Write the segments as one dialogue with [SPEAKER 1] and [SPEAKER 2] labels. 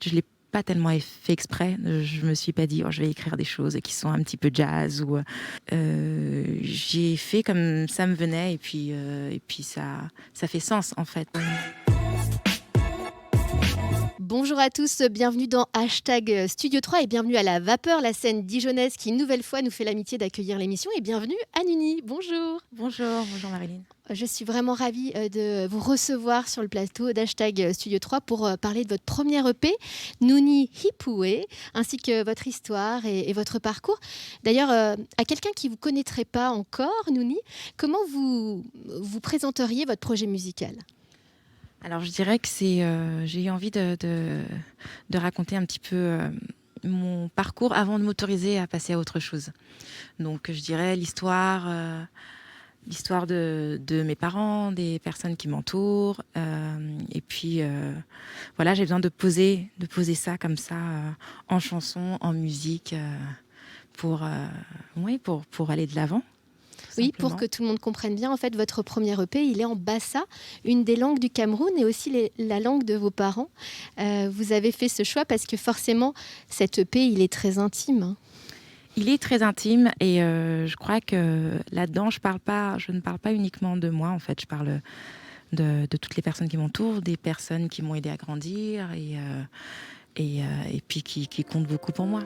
[SPEAKER 1] Je l'ai pas tellement fait exprès. Je me suis pas dit: «Oh, je vais écrire des choses qui sont un petit peu jazz» ou j'ai fait comme ça me venait et puis ça fait sens, en fait.
[SPEAKER 2] Bonjour à tous, bienvenue dans Hashtag Studio 3 et bienvenue à La Vapeur, la scène dijonnaise qui une nouvelle fois nous fait l'amitié d'accueillir l'émission, et bienvenue à Nuni. Bonjour.
[SPEAKER 1] Bonjour Marilyn.
[SPEAKER 2] Je suis vraiment ravie de vous recevoir sur le plateau d'Hashtag Studio 3 pour parler de votre première EP, Nuni Hipoué, ainsi que votre histoire et votre parcours. D'ailleurs, à quelqu'un qui ne vous connaîtrait pas encore, Nuni, comment vous présenteriez votre projet musical ?
[SPEAKER 1] Alors je dirais que j'ai eu envie de raconter un petit peu mon parcours avant de m'autoriser à passer à autre chose. Donc je dirais l'histoire de mes parents, des personnes qui m'entourent. Et puis voilà, j'ai besoin de poser ça comme ça en chanson, en musique, pour aller de l'avant.
[SPEAKER 2] Oui, pour que tout le monde comprenne bien, en fait, votre premier EP, il est en bassa, une des langues du Cameroun et aussi la langue de vos parents. Vous avez fait ce choix parce que forcément, cet EP, il est très intime. Hein.
[SPEAKER 1] Il est très intime et je crois que là-dedans, je ne parle pas uniquement de moi, en fait. Je parle de toutes les personnes qui m'entourent, des personnes qui m'ont aidé à grandir et puis qui comptent beaucoup pour moi.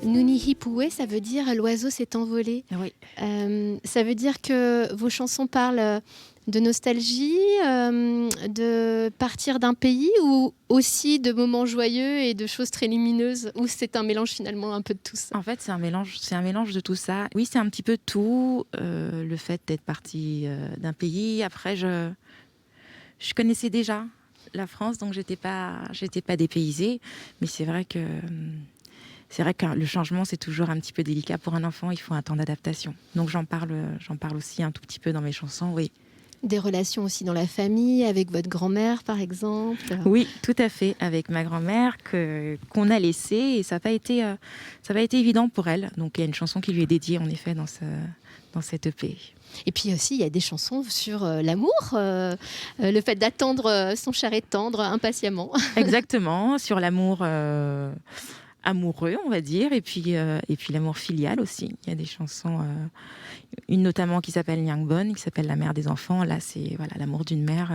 [SPEAKER 2] Nuni Hipoué, ça veut dire l'oiseau s'est envolé.
[SPEAKER 1] Oui.
[SPEAKER 2] Ça veut dire que vos chansons parlent de nostalgie, de partir d'un pays, ou aussi de moments joyeux et de choses très lumineuses, ou c'est un mélange finalement un peu de tout ça?
[SPEAKER 1] En fait, c'est un mélange de tout ça. Oui, c'est un petit peu tout. Le fait d'être partie d'un pays. Après, je connaissais déjà la France, donc j'étais pas dépaysée. Mais c'est vrai que le changement, c'est toujours un petit peu délicat pour un enfant. Il faut un temps d'adaptation. Donc j'en parle aussi un tout petit peu dans mes chansons, oui.
[SPEAKER 2] Des relations aussi dans la famille, avec votre grand-mère par exemple?
[SPEAKER 1] Oui, tout à fait, avec ma grand-mère qu'on a laissée et ça n'a pas été évident pour elle. Donc il y a une chanson qui lui est dédiée en effet dans cette EP.
[SPEAKER 2] Et puis aussi, il y a des chansons sur l'amour, le fait d'attendre son cher et tendre impatiemment.
[SPEAKER 1] Exactement, sur l'amour amoureux, on va dire, et puis l'amour filial aussi. Il y a des chansons, une notamment qui s'appelle Nyangbon, qui s'appelle La mère des enfants. Là, c'est l'amour d'une mère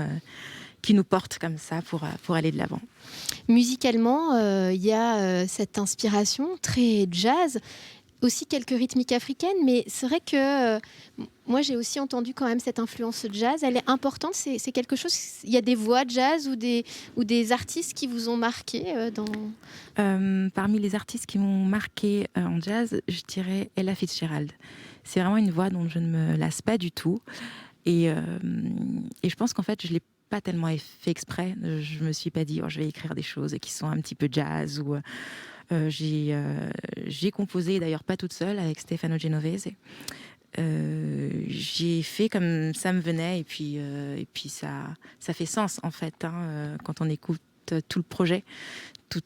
[SPEAKER 1] qui nous porte comme ça pour aller de l'avant.
[SPEAKER 2] Musicalement, il y a cette inspiration très jazz, aussi quelques rythmiques africaines, mais c'est vrai que moi j'ai aussi entendu quand même cette influence jazz. Elle est importante, c'est quelque chose. Il y a des voix jazz ou des artistes qui vous ont marqué
[SPEAKER 1] Parmi les artistes qui m'ont marqué en jazz, je dirais Ella Fitzgerald. C'est vraiment une voix dont je ne me lasse pas du tout et je pense qu'en fait je l'ai pas tellement fait exprès. Je me suis pas dit: oh, je vais écrire des choses qui sont un petit peu jazz ou j'ai composé, d'ailleurs pas toute seule, avec Stefano Genovese. J'ai fait comme ça me venait et puis ça fait sens en fait quand on écoute tout le projet, tout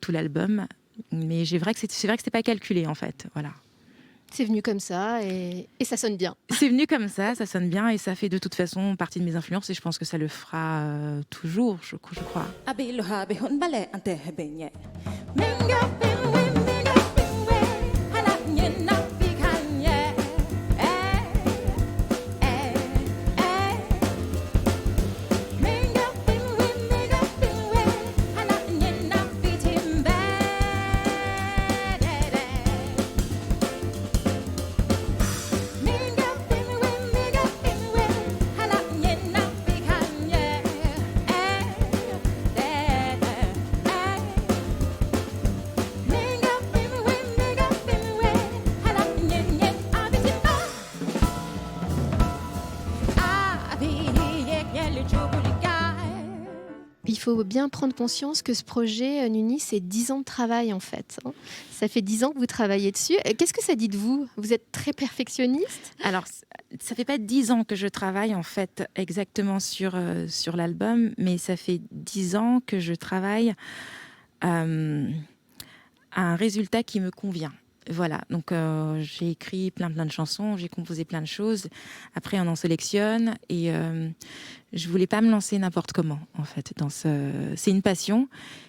[SPEAKER 1] l'album. Mais c'est vrai que c'était pas calculé en fait, voilà.
[SPEAKER 2] C'est venu comme ça et ça sonne bien.
[SPEAKER 1] C'est venu comme ça sonne bien et ça fait de toute façon partie de mes influences et je pense que ça le fera toujours, je crois.
[SPEAKER 2] Il faut bien prendre conscience que ce projet, Nuni, c'est 10 ans de travail en fait. Ça fait 10 ans que vous travaillez dessus. Qu'est-ce que ça dit de vous? Vous êtes très perfectionniste?
[SPEAKER 1] Alors, ça fait pas 10 ans que je travaille en fait exactement sur l'album, mais ça fait 10 ans que je travaille à un résultat qui me convient. Voilà, donc j'ai écrit plein de chansons, j'ai composé plein de choses. Après, on en sélectionne et je voulais pas me lancer n'importe comment, en fait. C'est une passion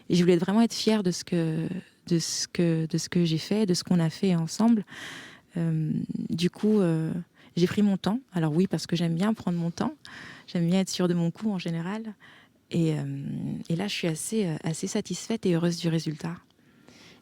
[SPEAKER 1] et je voulais vraiment être fière de ce que j'ai fait, de ce qu'on a fait ensemble. Du coup, j'ai pris mon temps. Alors oui, parce que j'aime bien prendre mon temps. J'aime bien être sûre de mon coup en général. Et là, je suis assez satisfaite et heureuse du résultat.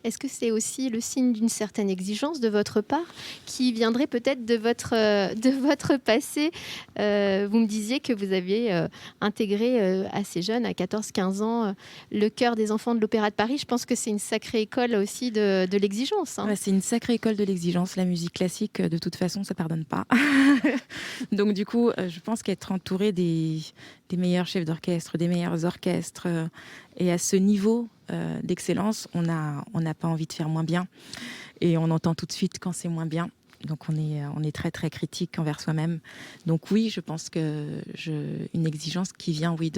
[SPEAKER 2] Est-ce que c'est aussi le signe d'une certaine exigence de votre part qui viendrait peut-être de votre passé? Vous me disiez que vous aviez intégré assez jeune, à 14-15 ans, le chœur des enfants de l'Opéra de Paris. Je pense que c'est une sacrée école aussi de l'exigence.
[SPEAKER 1] Ouais, c'est une sacrée école de l'exigence. La musique classique, de toute façon, ça pardonne pas. Donc du coup, je pense qu'être entouré des meilleurs chefs d'orchestre, des meilleurs orchestres, et à ce niveau d'excellence, on n'a pas envie de faire moins bien. Et on entend tout de suite quand c'est moins bien. Donc on est très très critique envers soi-même. Donc oui, je pense que une exigence qui vient, oui,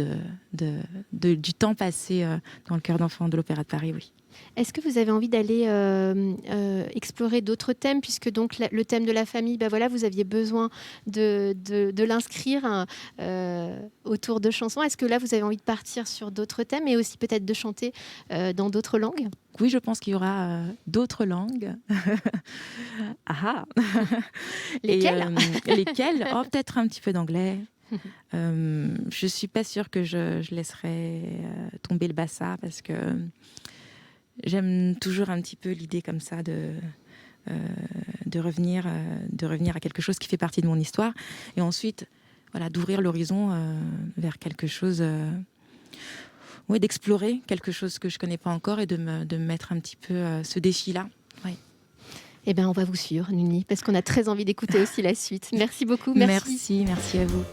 [SPEAKER 1] du temps passé dans le chœur d'enfants de l'Opéra de Paris, oui.
[SPEAKER 2] Est-ce que vous avez envie d'aller explorer d'autres thèmes, puisque donc le thème de la famille, voilà, vous aviez besoin de l'inscrire autour de chansons. Est-ce que là, vous avez envie de partir sur d'autres thèmes et aussi peut-être de chanter dans d'autres langues?
[SPEAKER 1] Oui, je pense qu'il y aura d'autres langues. Ah ah.
[SPEAKER 2] Lesquelles?
[SPEAKER 1] Lesquelles? Oh, peut-être un petit peu d'anglais. Je suis pas sûre que je laisserai tomber le bassa parce que j'aime toujours un petit peu l'idée comme ça de revenir à quelque chose qui fait partie de mon histoire et ensuite voilà, d'ouvrir l'horizon vers quelque chose, d'explorer quelque chose que je connais pas encore et de me mettre un petit peu ce défi-là. Ouais.
[SPEAKER 2] Eh bien, on va vous suivre, Nuni, parce qu'on a très envie d'écouter aussi la suite. Merci beaucoup.
[SPEAKER 1] Merci à vous.